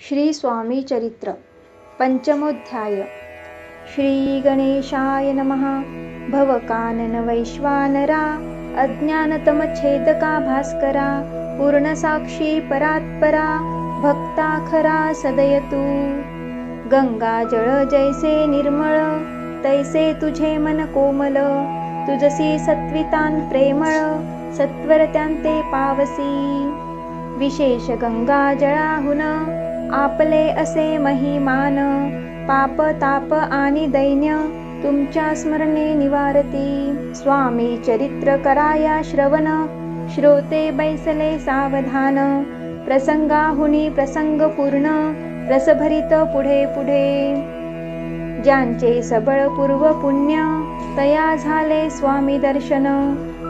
श्री स्वामी चरित्र पंचमोध्याय। श्री गणेशाय नमः। भवकानन वैश्वानरा अज्ञानतमच्छेदका भास्करा पूर्णसाक्षी परात्परा भक्ता खरा सदयतु। गंगा जळ जैसे निर्मळ तैसे तुझे मन कोमल तुझसी सत्वितान प्रेमळ सत्वर त्यांते पावसी। विशेष गंगा जळाहुन आपले असे महिमान पाप ताप आणि दैन्य तुमच्या स्मरणे निवारती। स्वामी चरित्र कराया श्रवण श्रोते बैसले सावधान प्रसंगाहुनी प्रसंग पूर्ण रसभरित पुढे पुढे। ज्यांचे सबळ पूर्व पुण्य तया झाले स्वामी दर्शन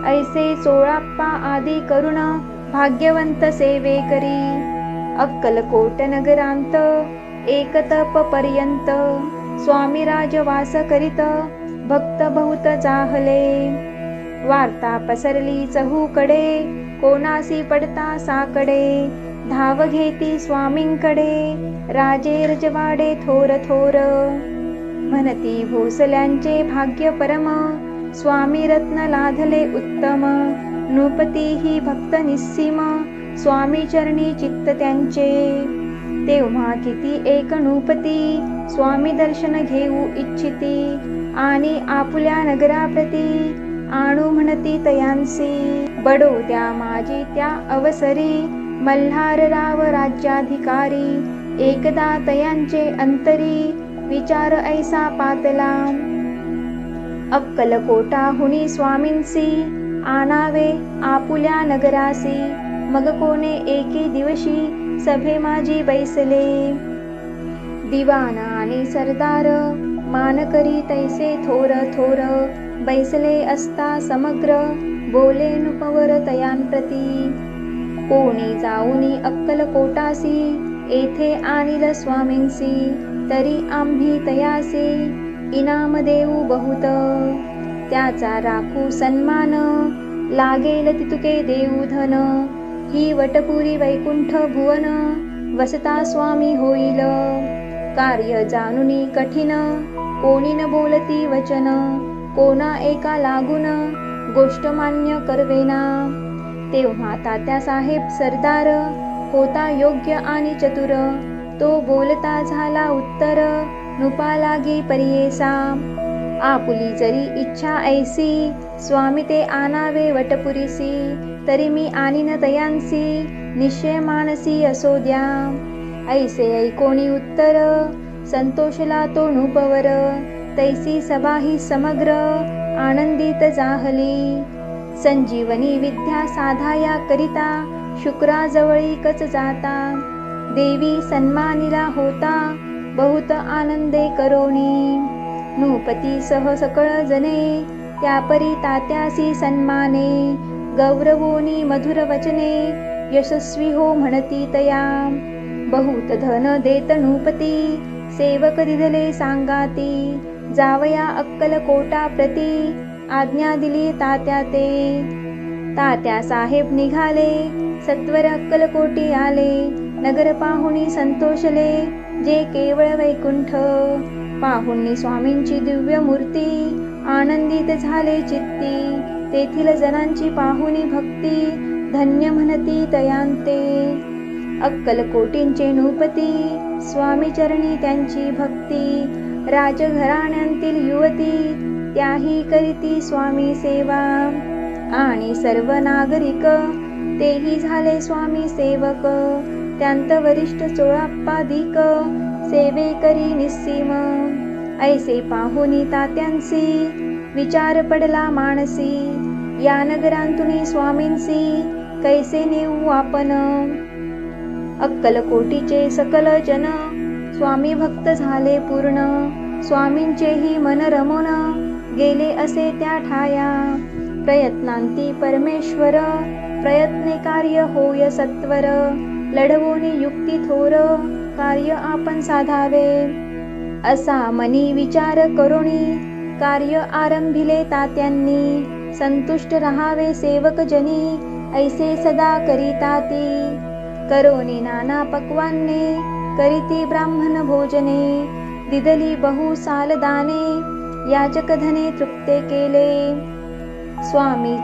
ऐसे चोळाप्पा आदी करुण भाग्यवंत सेवे करी। अक्कलकोट नगरांत एक तप पर्यंत स्वामी राजवास करीत भक्त बहुत जाहले। वार्ता पसरली चहूकडे कोणासी पडता साकडे धाव घेती स्वामींकडे राजे रजवाडे थोर थोर। म्हणती भोसल्यांचे भाग्य परम स्वामी रत्न लाधले उत्तम नृपती ही भक्त निस्सीम स्वामी चरणी चित्त त्यांचे। तेव्हा किती एक नृपती स्वामी दर्शन घेऊ इच्छिती आणि आपुल्या नगराप्रती आणू म्हणती तयांसी। बडोद्या माझी त्या अवसरी मल्हारराव राज्याधिकारी एकदा तयांचे अंतरी विचार ऐसा पातला। अक्कलकोटाहुनी स्वामींसी आणावे आपुल्या नगरासी मग कोणे एके दिवशी सभे माझी बैसले। दिवाना आणि सरदार मानकरी तैसे थोर थोर बैसले असता समग्र बोले नुपवर तयांप्रती। कोणी जाऊनी अक्कलकोटासी येथे आणील स्वामींसी तरी आम्ही तयासी इनाम देऊ बहुत। त्याचा राखू सन्मान लागेल तितुके देऊ धन ही वटपुरी वैकुंठ भुवन वसता स्वामी होईल। कार्य जाणुनी कठीण कोणी न बोलती वचन कोणा एका लागून गोष्ट मान्य करवेना। तेव्हा तात्या साहेब सरदार होता योग्य आणि चतुर तो बोलता झाला उत्तर नुपा लागी परियेसा। आपुली जरी इच्छा ऐसी स्वामी ते आणावे वटपुरीसी तरी मी आणीन तयांसी निश्चय मानसी असो द्या। ऐसे ऐकोणी उत्तर संतोषला तो नृपवर तैसी सभा ही समग्र आनंदित जाहली। संजीवनी विद्या साधाया करिता शुक्राजवळीकच जाता देवी सन्मानिला होता बहुत आनंदे करोनी। नृपती सह सकळ जने त्यापरी तात्यासी सन्माने गौरवोनी मधुर वचने यशस्वी हो म्हणती तया। बहुत धन देत नृपती सेवक दिधले सांगाती जावया अक्कलकोटा प्रती आज्ञा दिली तात्या ते। तात्या साहेब निघाले सत्वर अक्कलकोटी आले नगर पाहुणी संतोषले जे केवळ वैकुंठ। पाहुणी स्वामींची दिव्य मूर्ती आनंदित झाले चित्ती तेथील जनांची पाहुणी भक्ती धन्य म्हणती तयांते। अक्कलकोटींचे नृपती स्वामी चरणी त्यांची भक्ती राजघराण्यांतील युवती त्याही करीती स्वामी सेवा आणि सर्व नागरिक तेही झाले स्वामी सेवक। त्यांत वरिष्ठ चोळाप्पादिक सेवे करी निस्सीम। ऐसे पाहुनी तात्यांसी विचार पडला मानसी या नगरांतुनी स्वामींसी कैसे नेऊ आपण। अक्कलकोटीचे सकल जन स्वामी भक्त झाले पूर्ण स्वामींचेही मन रमोन गेले असे त्या ठाया। प्रयत्नांती परमेश्वर प्रयत्ने कार्य होय सत्वर लढवोनी युक्ती थोर कार्य आपण साधावे। असा मनी विचार करोनी कार्य आरंभिले तात्यांनी संतुष्ट रहावे सेवक जनी ऐसे सदा करीताती। करोनी नाना पक्वान्ने करीती ब्राह्मण भोजने दिदली बहु सालदाने याचक धने तृप्ते केले स्वामी